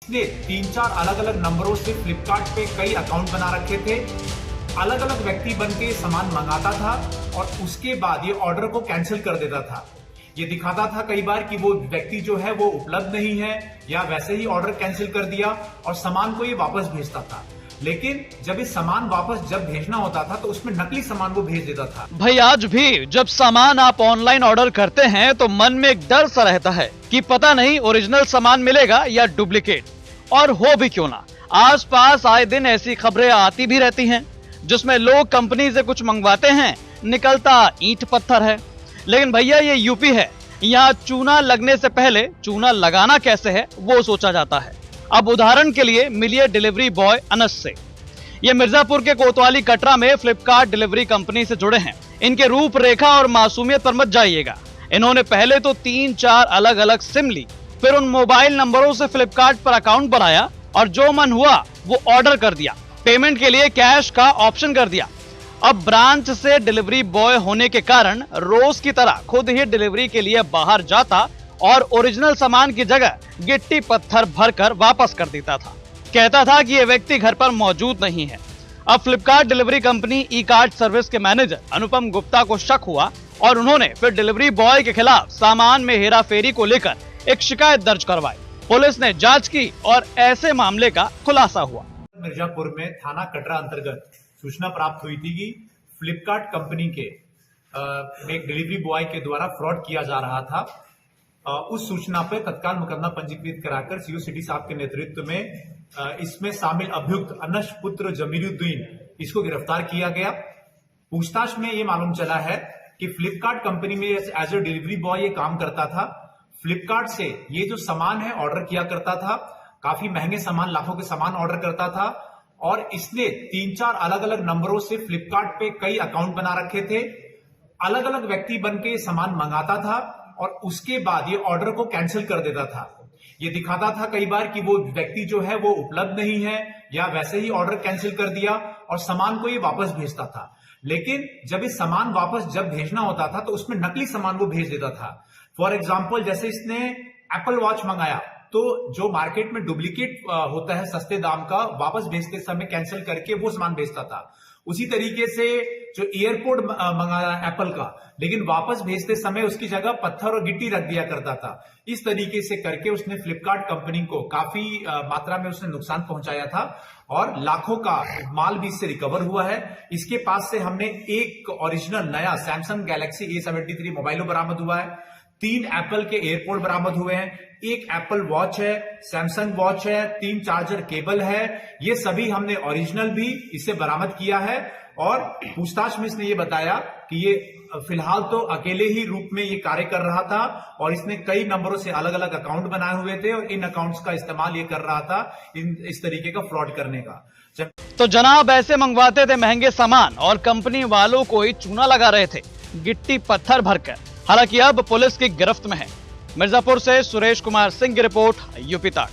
इसने 3-4 अलग अलग नंबरों से फ्लिपकार्ट पे कई अकाउंट बना रखे थे। अलग अलग व्यक्ति बन के सामान मंगाता था और उसके बाद ये ऑर्डर को कैंसिल कर देता था। ये दिखाता था कई बार कि वो व्यक्ति जो है वो उपलब्ध नहीं है, या वैसे ही ऑर्डर कैंसिल कर दिया और सामान को ये वापस भेजता था। लेकिन जब ये सामान वापस जब भेजना होता था तो उसमें नकली सामान वो भेज देता था। भाई आज भी जब सामान आप ऑनलाइन ऑर्डर करते हैं तो मन में एक डर सा रहता है कि पता नहीं ओरिजिनल सामान मिलेगा या डुप्लीकेट, और हो भी क्यों ना। आसपास आए दिन ऐसी खबरें आती भी रहती हैं जिसमें लोग कंपनी से कुछ मंगवाते हैं, निकलता ईंट पत्थर है। लेकिन भैया ये यूपी है, यहाँ चूना लगने से पहले चूना लगाना कैसे है वो सोचा जाता है। अब उदाहरण के लिए मिलिए डिलीवरी बॉय अनस से। ये मिर्जापुर के कोतवाली कटरा में फ्लिपकार्ट डिलीवरी कंपनी से जुड़े हैं। इनके रूपरेखा और मासूमियत पर मत जाइएगा। इन्होंने पहले तो 3-4 अलग अलग सिम ली, फिर उन मोबाइल नंबरों से फ्लिपकार्ट पर अकाउंट बनाया और जो मन हुआ वो ऑर्डर कर दिया। पेमेंट के लिए कैश का ऑप्शन कर दिया। अब ब्रांच से डिलीवरी बॉय होने के कारण रोज की तरह खुद ही डिलीवरी के लिए बाहर जाता और ओरिजिनल सामान की जगह गिट्टी पत्थर भरकर वापस कर देता था। कहता था कि यह व्यक्ति घर पर मौजूद नहीं है। अब Flipkart delivery company e cart service के मैनेजर अनुपम गुप्ता को शक हुआ और उन्होंने फिर डिलीवरी बॉय के खिलाफ सामान में हेराफेरी को लेकर एक शिकायत दर्ज करवाई। पुलिस ने जांच की और ऐसे मामले का खुलासा हुआ। मिर्जापुर में थाना कटरा अंतर्गत सूचना प्राप्त हुई थी कि फ्लिपकार्ट कंपनी के एक डिलीवरी बॉय के द्वारा फ्रॉड किया जा रहा था। उस सूचना पर तत्काल मुकदमा पंजीकृत कराकर सीओ सिटी साहब के नेतृत्व में इसमें शामिल अभियुक्त अनस पुत्र जमीरुद्दीन इसको गिरफ्तार किया गया। पूछताछ में ये मालूम चला है कि फ्लिपकार्ट कंपनी में एज ए डिलीवरी बॉय ये काम करता था। फ्लिपकार्ट से ये जो सामान है ऑर्डर किया करता था, काफी महंगे सामान, लाखों के सामान ऑर्डर करता था और इसने 3-4 अलग अलग नंबरों से फ्लिपकार्ट पे कई अकाउंट बना रखे थे। अलग अलग व्यक्ति बन के सामान मंगाता था और उसके बाद ये ऑर्डर को कैंसिल कर देता था। ये दिखाता था कई बार कि वो व्यक्ति जो है वो उपलब्ध नहीं है, या वैसे ही ऑर्डर कैंसिल कर दिया और सामान को ये वापस भेजता था। लेकिन जब ये सामान वापस जब भेजना होता था तो उसमें नकली सामान वो भेज देता था। फॉर एग्जाम्पल, जैसे इसने एप्पल वॉच मंगाया तो जो मार्केट में डुप्लीकेट होता है सस्ते दाम का, वापस भेजते समय कैंसिल करके वो सामान भेजता था। उसी तरीके से जो एयरपोर्ट मंगाया एप्पल का, लेकिन वापस भेजते समय उसकी जगह पत्थर और गिट्टी रख दिया करता था। इस तरीके से करके उसने फ्लिपकार्ट कंपनी को काफी मात्रा में उसने नुकसान पहुंचाया था और लाखों का माल भी इससे रिकवर हुआ है। इसके पास से हमने एक ओरिजिनल नया सैमसंग गैलेक्सी A73 मोबाइल बरामद हुआ है, 3 एप्पल के एयरपोर्ट बरामद हुए हैं, 1 एप्पल वॉच है, सैमसंग वॉच है, 3 चार्जर केबल है। ये सभी हमने ओरिजिनल भी इसे बरामद किया है और पूछताछ में इसने ये बताया कि ये फिलहाल तो अकेले ही रूप में ये कार्य कर रहा था और इसने कई नंबरों से अलग अलग अकाउंट बनाए हुए थे और इन अकाउंट्स का इस्तेमाल ये कर रहा था इस तरीके का फ्रॉड करने का। तो जनाब ऐसे मंगवाते थे महंगे सामान और कंपनी वालों को ही चूना लगा रहे थे गिट्टी पत्थर भरकर। हालांकि अब पुलिस की गिरफ्त में है। मिर्जापुर से सुरेश कुमार सिंह की रिपोर्ट, यूपी तक।